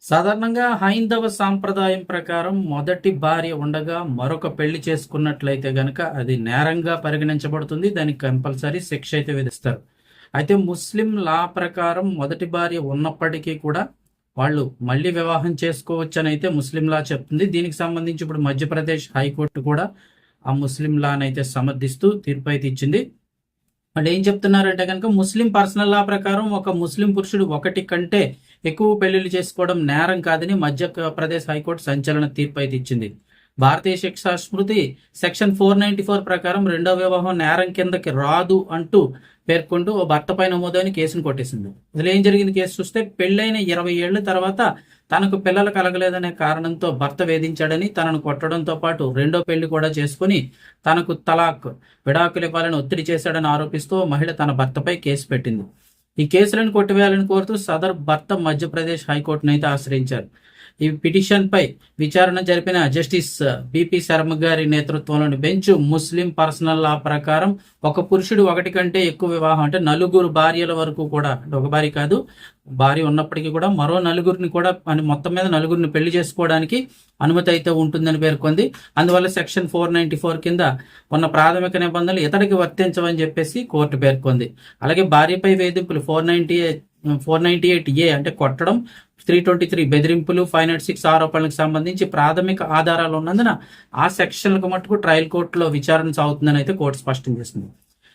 సాధారణంగా హైందవ సాంప్రదాయం ప్రకారం మొదటి భార్య ఉండగా మరొక పెళ్లి చేసుకున్నట్లయితే గనక అది నేరంగా పరిగణించబడుతుంది. దానికి కంపల్సరీ శిక్ష అయితే విధిస్తారు. అయితే ముస్లిం లా ప్రకారం మొదటి భార్య ఉన్నప్పటికీ కూడా వాళ్ళు మళ్ళీ వివాహం చేసుకోవచ్చని అయితే ముస్లిం లా చెప్తుంది. దీనికి సంబంధించి ఇప్పుడు మధ్యప్రదేశ్ హైకోర్టు కూడా ఆ ముస్లిం లానైతే సమర్థిస్తూ తీర్పు అయితే ఇచ్చింది. వాళ్ళు ఏం చెప్తున్నారంటే కనుక ముస్లిం పర్సనల్ లా ప్రకారం ఒక ముస్లిం పురుషుడు ఒకటి కంటే ఎక్కువ పెళ్లిళ్ళు చేసుకోవడం నేరం కాదని మధ్యప్రదేశ్ హైకోర్టు సంచలన తీర్పు అయితే ఇచ్చింది. భారతీయ శిక్షా స్మృతి సెక్షన్ 494 ప్రకారం రెండో వివాహం నేరం కిందకి రాదు అంటూ పేర్కొంటూ ఓ భర్త పై నమోదైన కేసును కొట్టేసింది. అసలు ఏం జరిగింది కేసు చూస్తే పెళ్లైన 20 ఏళ్ల తర్వాత తనకు పిల్లలు కలగలేదనే కారణంతో భర్త వేధించాడని, తనను కొట్టడంతో పాటు రెండో పెళ్లి కూడా చేసుకుని తనకు తలాక్ విడాకులు ఇవ్వాలని ఒత్తిడి చేశాడని ఆరోపిస్తూ మహిళ తన భర్తపై కేసు పెట్టింది. ఈ కేసులను కొట్టివేయాలని కోరుతూ సదర్ భర్త మధ్యప్రదేశ్ హైకోర్టును అయితే ఆశ్రయించారు. ఈ పిటిషన్ పై విచారణ జరిపిన జస్టిస్ బిపి శర్మ గారి నేతృత్వంలోని బెంచ్ ముస్లిం పర్సనల్ లా ప్రకారం ఒక పురుషుడు ఒకటి కంటే ఎక్కువ వివాహం అంటే నలుగురు భార్యల వరకు కూడా, ఒక భార్య కాదు, భార్య ఉన్నప్పటికీ కూడా మరో నలుగురిని కూడా మొత్తం మీద నలుగురిని పెళ్లి చేసుకోవడానికి అనుమతి అయితే ఉంటుందని పేర్కొంది. అందువల్ల సెక్షన్ 494 కింద ఉన్న ప్రాథమిక నిబంధనలు ఇతడికి వర్తించవని చెప్పేసి కోర్టు పేర్కొంది. అలాగే భార్యపై వేధింపులు 498A అంటే కొట్టడం, 323 బెదిరింపులు, 506 ఆరోపణలకు సంబంధించి ప్రాథమిక ఆధారాలు ఉన్నందున ఆ సెక్షన్లకు మట్టుకు ట్రయల్ కోర్టులో విచారణ సాగుతుందని అయితే కోర్టు స్పష్టం చేస్తుంది.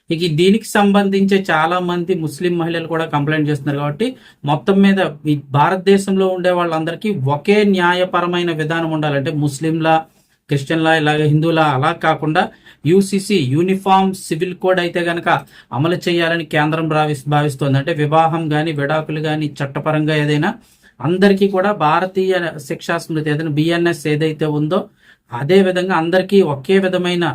ఇక దీనికి సంబంధించి చాలా మంది ముస్లిం మహిళలు కూడా కంప్లైంట్ చేస్తున్నారు. కాబట్టి మొత్తం మీద ఈ భారతదేశంలో ఉండే వాళ్ళందరికీ ఒకే న్యాయపరమైన విధానం ఉండాలంటే ముస్లింలా, క్రిస్టియన్లా, ఇలాగ హిందువులా అలా కాకుండా యూసీసీ యూనిఫామ్ సివిల్ కోడ్ అయితే గనక అమలు చేయాలని కేంద్రం భావిస్తోంది. అంటే వివాహం కానీ విడాకులు కానీ చట్టపరంగా ఏదైనా అందరికీ కూడా భారతీయ శిక్షా స్మృతి ఏదైనా బిఎన్ఎస్ ఏదైతే ఉందో అదే విధంగా అందరికీ ఒకే విధమైన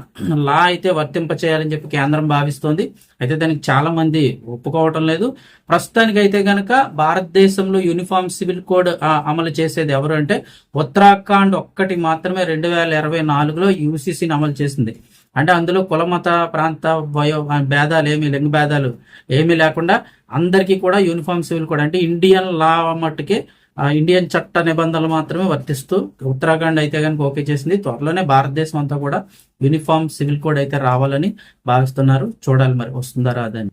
లా అయితే వర్తింప చేయాలని చెప్పి కేంద్రం భావిస్తోంది. అయితే దానికి చాలా మంది ఒప్పుకోవటం లేదు. ప్రస్తుతానికి అయితే గనక భారతదేశంలో యూనిఫామ్ సివిల్ కోడ్ అమలు చేసేది ఎవరు అంటే ఉత్తరాఖండ్ ఒక్కటి మాత్రమే 2024లో యూసీసీని అమలు చేసింది. అంటే అందులో కుల మత ప్రాంత వయో భేదాలు ఏమి, లింగ భేదాలు ఏమీ లేకుండా అందరికీ కూడా యూనిఫామ్ సివిల్ కోడ్ అంటే ఇండియన్ లా మట్టుకే ఇండియన్ చట్ట నిబంధనలు మాత్రమే వర్తిస్తూ ఉత్తరాఖండ్ అయితే కనుక ఓకే చేసింది. త్వరలోనే భారతదేశం అంతా కూడా యూనిఫామ్ సివిల్ కోడ్ అయితే రావాలని భావిస్తున్నారు. చూడాలి మరి వస్తుందా రాదని.